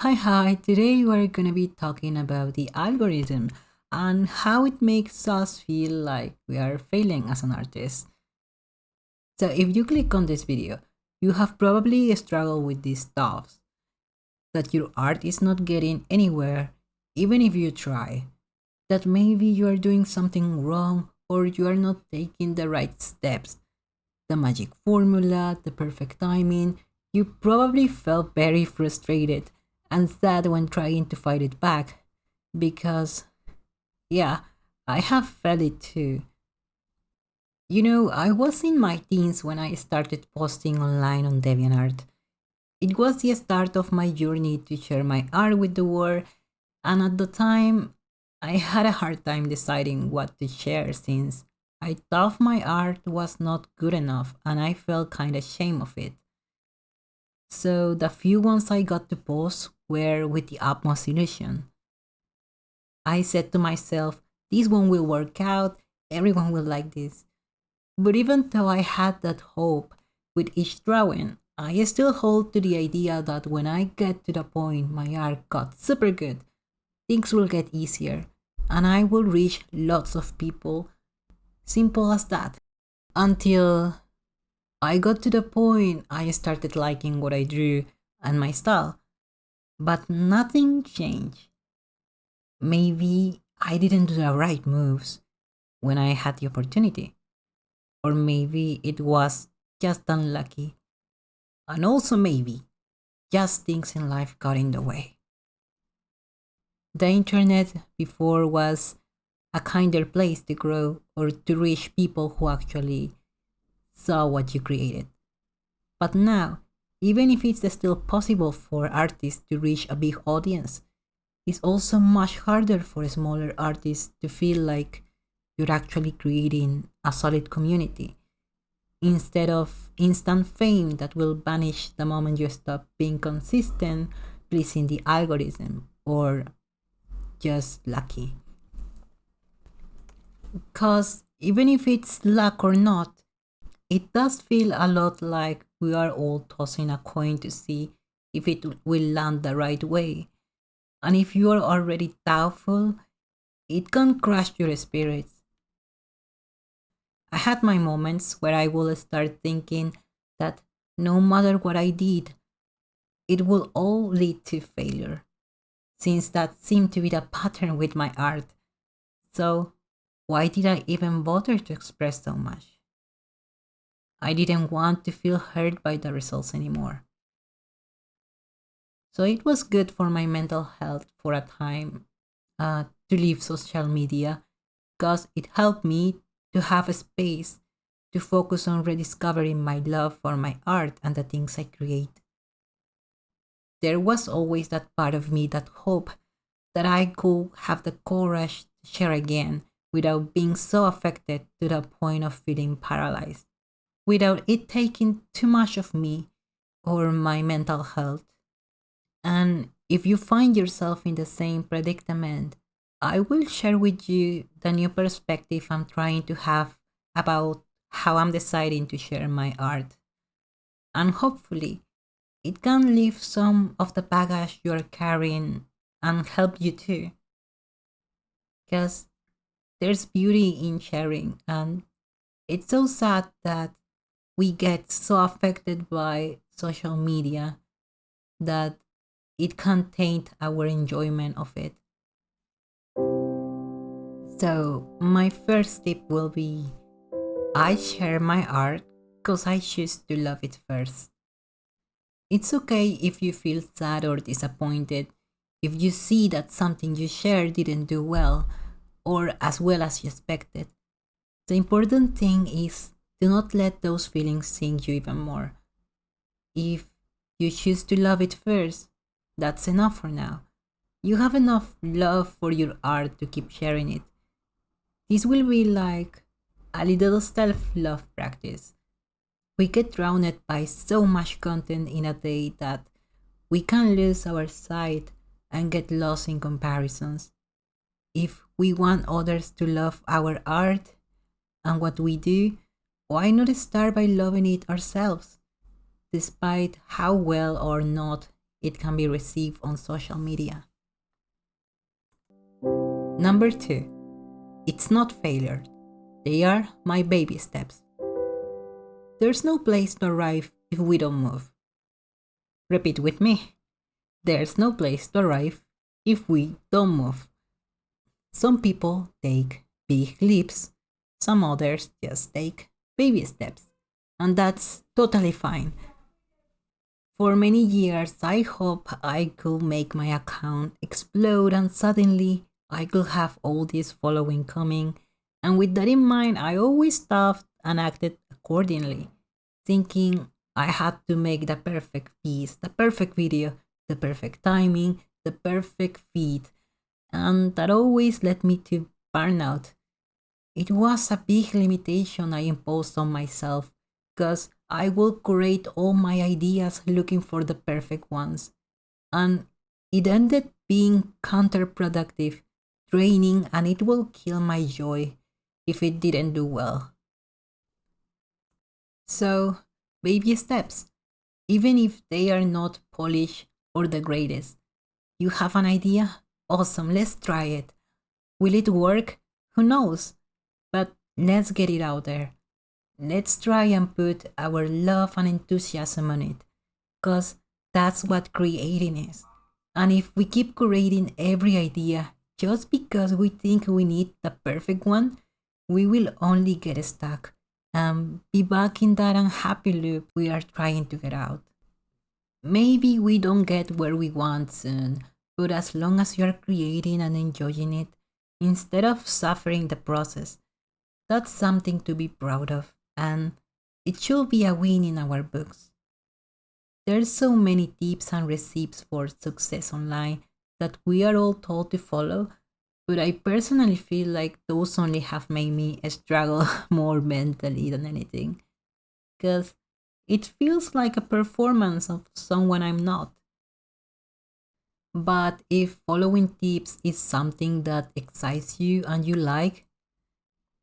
Hi, today we're gonna be talking about the algorithm and how it makes us feel like we are failing as an artist. So if you click on this video, you have probably struggled with these stuff, that your art is not getting anywhere even if you try, that maybe you are doing something wrong or you are not taking the right steps, the magic formula, the perfect timing. You probably felt very frustrated and sad when trying to fight it back because, yeah, I have felt it too. I was in my teens when I started posting online on DeviantArt. It was the start of my journey to share my art with the world, and at the time, I had a hard time deciding what to share since I thought my art was not good enough and I felt kind of ashamed of it. So the few ones I got to post were with the utmost illusion. I said to myself, this one will work out, everyone will like this. But even though I had that hope with each drawing, I still hold to the idea that when I get to the point my art got super good, things will get easier and I will reach lots of people. Simple as that. Until I got to the point I started liking what I drew and my style, but nothing changed. Maybe I didn't do the right moves when I had the opportunity, or maybe it was just unlucky, and also maybe just things in life got in the way. The internet before was a kinder place to grow or to reach people who actually saw what you created. But now, even if it's still possible for artists to reach a big audience, it's also much harder for smaller artists to feel like you're actually creating a solid community instead of instant fame that will vanish the moment you stop being consistent, pleasing the algorithm, or just lucky. Because even if it's luck or not, it does feel a lot like we are all tossing a coin to see if it will land the right way. And if you are already doubtful, it can crush your spirits. I had my moments where I will start thinking that no matter what I did, it will all lead to failure, since that seemed to be the pattern with my art. So, why did I even bother to express so much? I didn't want to feel hurt by the results anymore. So, it was good for my mental health for a time to leave social media because it helped me to have a space to focus on rediscovering my love for my art and the things I create. There was always that part of me that hoped that I could have the courage to share again without being so affected to the point of feeling paralyzed, without it taking too much of me or my mental health. And if you find yourself in the same predicament, I will share with you the new perspective I'm trying to have about how I'm deciding to share my art. And hopefully, it can lift some of the baggage you're carrying and help you too. Because there's beauty in sharing, and it's so sad that we get so affected by social media that it can taint our enjoyment of it. So, my first tip will be I share my art because I choose to love it first. It's okay if you feel sad or disappointed if you see that something you shared didn't do well or as well as you expected. The important thing is do not let those feelings sink you even more. If you choose to love it first, that's enough for now. You have enough love for your art to keep sharing it. This will be like a little self love practice. We get drowned by so much content in a day that we can lose our sight and get lost in comparisons. If we want others to love our art and what we do, why not start by loving it ourselves, despite how well or not it can be received on social media. Number 2, it's not failure. They are my baby steps. There's no place to arrive if we don't move. Repeat with me. There's no place to arrive if we don't move. Some people take big leaps, some others just take baby steps, and that's totally fine. For many years, I hope I could make my account explode and suddenly I could have all this following coming. And with that in mind, I always thought and acted accordingly, thinking I had to make the perfect piece, the perfect video, the perfect timing, the perfect feed. And that always led me to burnout. It was a big limitation I imposed on myself because I would create all my ideas looking for the perfect ones. And it ended being counterproductive, draining, and it will kill my joy if it didn't do well. So, baby steps, even if they are not polished or the greatest. You have an idea? Awesome, let's try it. Will it work? Who knows? But let's get it out there. Let's try and put our love and enthusiasm on it, because that's what creating is. And if we keep creating every idea just because we think we need the perfect one, we will only get stuck and be back in that unhappy loop we are trying to get out. Maybe we don't get where we want soon, but as long as you are creating and enjoying it, instead of suffering the process, that's something to be proud of, and it should be a win in our books. There's so many tips and recipes for success online that we are all told to follow, but I personally feel like those only have made me struggle more mentally than anything, because it feels like a performance of someone I'm not. But if following tips is something that excites you and you like,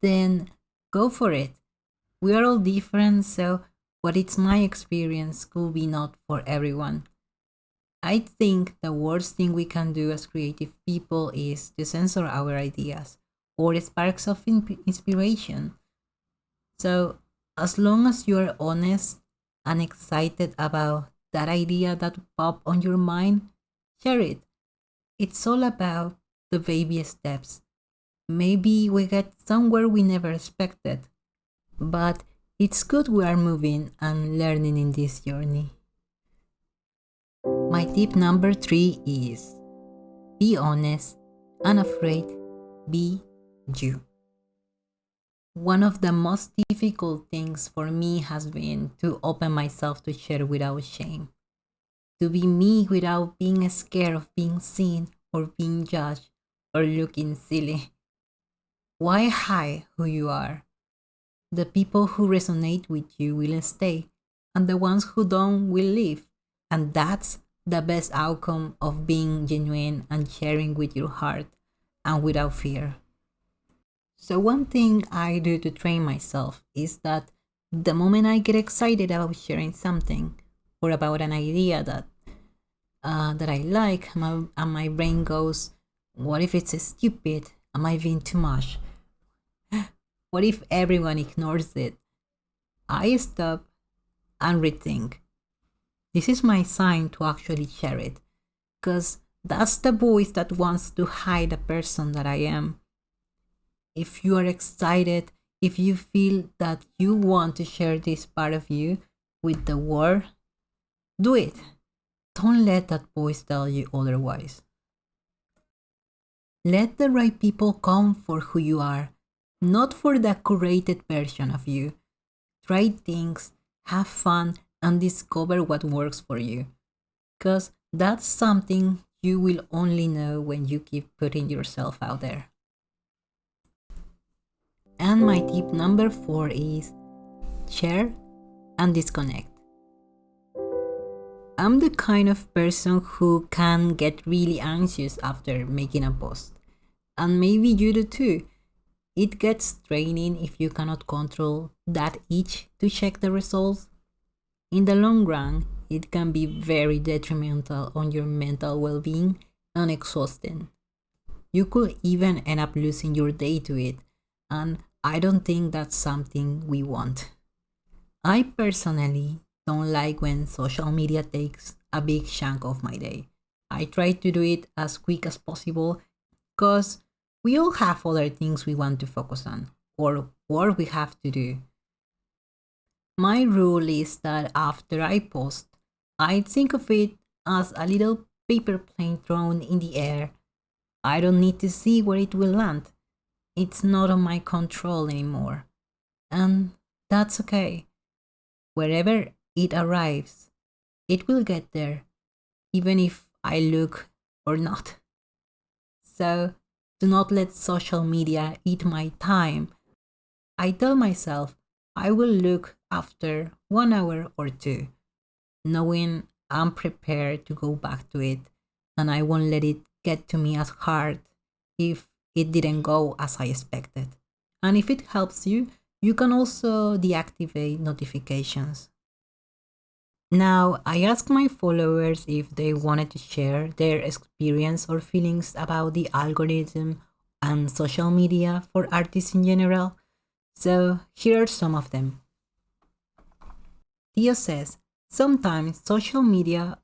then go for it. We are all different, so what it's my experience could be not for everyone. I think the worst thing we can do as creative people is to censor our ideas or sparks of inspiration. So, as long as you are honest and excited about that idea that popped on your mind, share it. It's all about the baby steps. Maybe we get somewhere we never expected, but it's good we are moving and learning in this journey. My tip number 3 is be honest, unafraid, be you. One of the most difficult things for me has been to open myself to share without shame, to be me without being scared of being seen or being judged or looking silly. Why hide who you are? The people who resonate with you will stay, and the ones who don't will leave. And that's the best outcome of being genuine and sharing with your heart and without fear. So, one thing I do to train myself is that the moment I get excited about sharing something or about an idea that I like, and my brain goes, what if it's stupid? Am I being too much? What if everyone ignores it? I stop and rethink. This is my sign to actually share it, because that's the voice that wants to hide the person that I am. If you are excited, if you feel that you want to share this part of you with the world, do it. Don't let that voice tell you otherwise. Let the right people come for who you are, not for the curated version of you. Try things, have fun, and discover what works for you. Because that's something you will only know when you keep putting yourself out there. And my tip number 4 is share and disconnect. I'm the kind of person who can get really anxious after making a post. And maybe you do too. It gets draining if you cannot control that itch to check the results. In the long run, it can be very detrimental on your mental well-being and exhausting. You could even end up losing your day to it, and I don't think that's something we want. I personally don't like when social media takes a big chunk of my day. I try to do it as quick as possible because we all have other things we want to focus on or work we have to do. My rule is that after I post, I think of it as a little paper plane thrown in the air. I don't need to see where it will land. It's not on my control anymore. And that's okay. Wherever it arrives, it will get there, even if I look or not. So do not let social media eat my time. I tell myself I will look after 1 hour or two, knowing I'm prepared to go back to it and I won't let it get to me as hard if it didn't go as I expected. And if it helps you, you can also deactivate notifications. Now, I asked my followers if they wanted to share their experience or feelings about the algorithm and social media for artists in general. So, here are some of them. Theo says, sometimes social media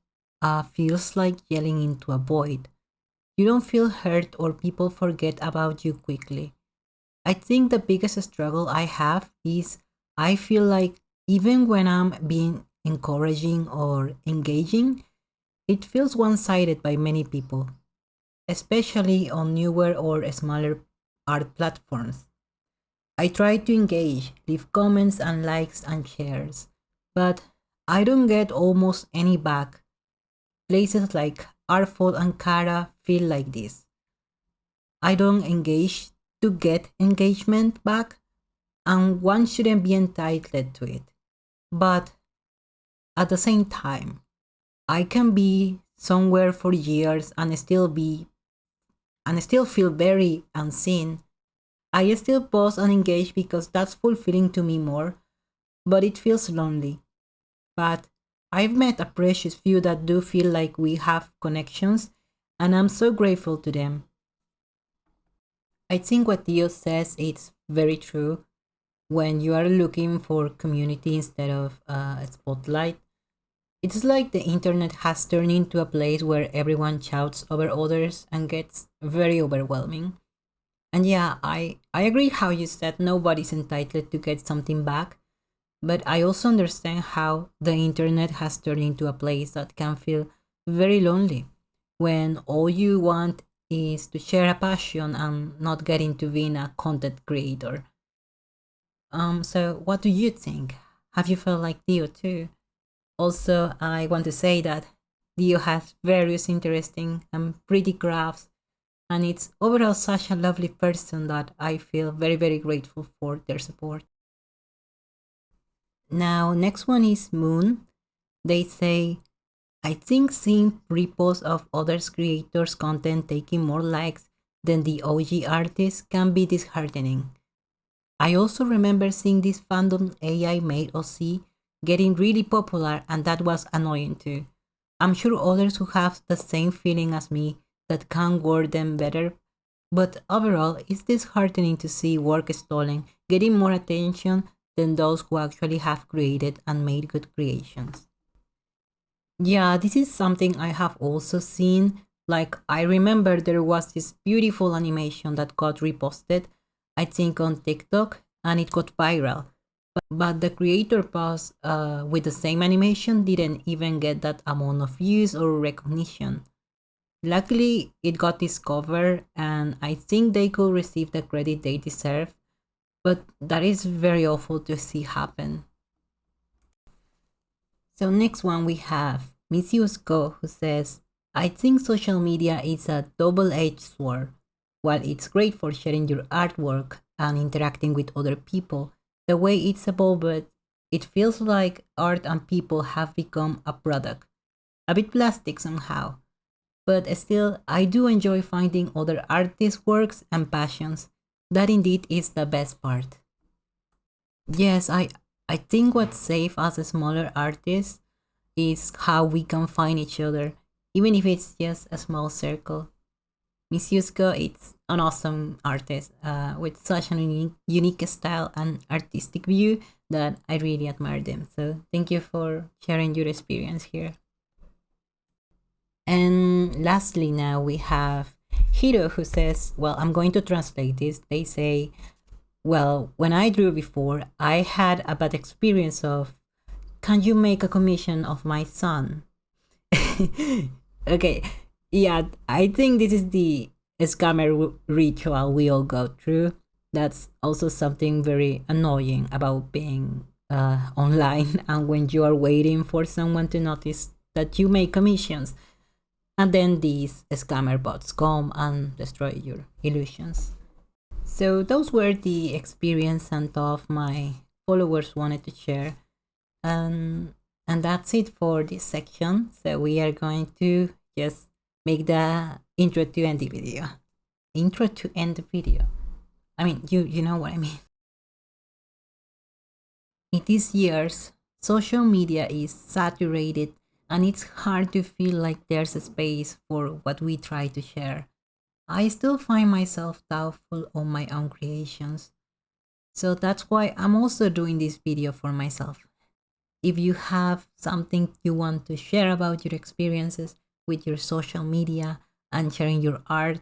feels like yelling into a void. You don't feel hurt or people forget about you quickly. I think the biggest struggle I have is I feel like even when I'm being encouraging or engaging, it feels one sided by many people, especially on newer or smaller art platforms. I try to engage, leave comments and likes and shares, but I don't get almost any back. Places like Artful and Kara feel like this. I don't engage to get engagement back, and one shouldn't be entitled to it. But at the same time, I can be somewhere for years and still feel very unseen. I still post and engage because that's fulfilling to me more, but it feels lonely. But I've met a precious few that do feel like we have connections, and I'm so grateful to them. I think what Theo says is very true. When you are looking for community instead of a spotlight, it's like the internet has turned into a place where everyone shouts over others and gets very overwhelming. And yeah, I agree how you said nobody's entitled to get something back, but I also understand how the internet has turned into a place that can feel very lonely when all you want is to share a passion and not get into being a content creator. So what do you think? Have you felt like Dio too? Also, I want to say that Dio has various interesting and pretty crafts, and it's overall such a lovely person that I feel very, very grateful for their support. Now, next one is Moon. They say, I think seeing reposts of others' creators' content taking more likes than the OG artists can be disheartening. I also remember seeing this fandom AI made OC getting really popular, and that was annoying too. I'm sure others who have the same feeling as me that can word them better, but overall, it's disheartening to see work stolen getting more attention than those who actually have created and made good creations. Yeah, this is something I have also seen. Like, I remember there was this beautiful animation that got reposted, I think on TikTok, and it got viral. But the creator post with the same animation didn't even get that amount of views or recognition. Luckily, it got discovered, and I think they could receive the credit they deserve, but that is very awful to see happen. So next one we have Misius Go, who says, I think social media is a double-edged sword. While it's great for sharing your artwork and interacting with other people, the way it's evolved, it feels like art and people have become a product, a bit plastic somehow. But still, I do enjoy finding other artists' works and passions. That indeed is the best part. Yes, I think what's safe as a smaller artist is how we can find each other, even if it's just a small circle. Miss Yusko is an awesome artist with such an unique style and artistic view that I really admire them. So thank you for sharing your experience here. And lastly, now we have Hiro who says, well, I'm going to translate this. They say, well, when I drew before, I had a bad experience of, can you make a commission of my son? Okay, yeah, I think this is the scammer ritual we all go through. That's also something very annoying about being online and when you are waiting for someone to notice that you make commissions. And then these scammer bots come and destroy your illusions. So those were the experience and thought my followers wanted to share. Um, and that's it for this section. So we are going to just make the intro to end the video. Intro to end the video. I mean, you know what I mean. In these years, social media is saturated and it's hard to feel like there's a space for what we try to share. I still find myself doubtful on my own creations. So that's why I'm also doing this video for myself. If you have something you want to share about your experiences with your social media and sharing your art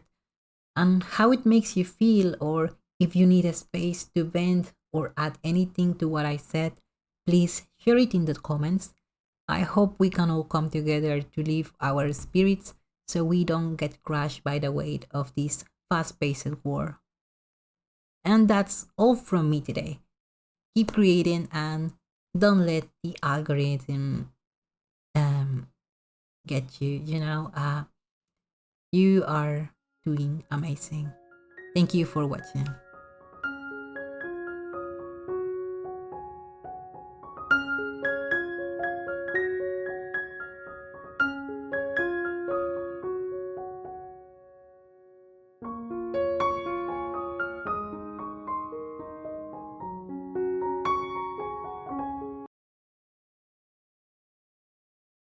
and how it makes you feel, or if you need a space to vent or add anything to what I said, please share it in the comments. I hope we can all come together to lift our spirits so we don't get crushed by the weight of this fast-paced war. And that's all from me today. Keep creating and don't let the algorithm um, get you. You are doing amazing. Thank you for watching.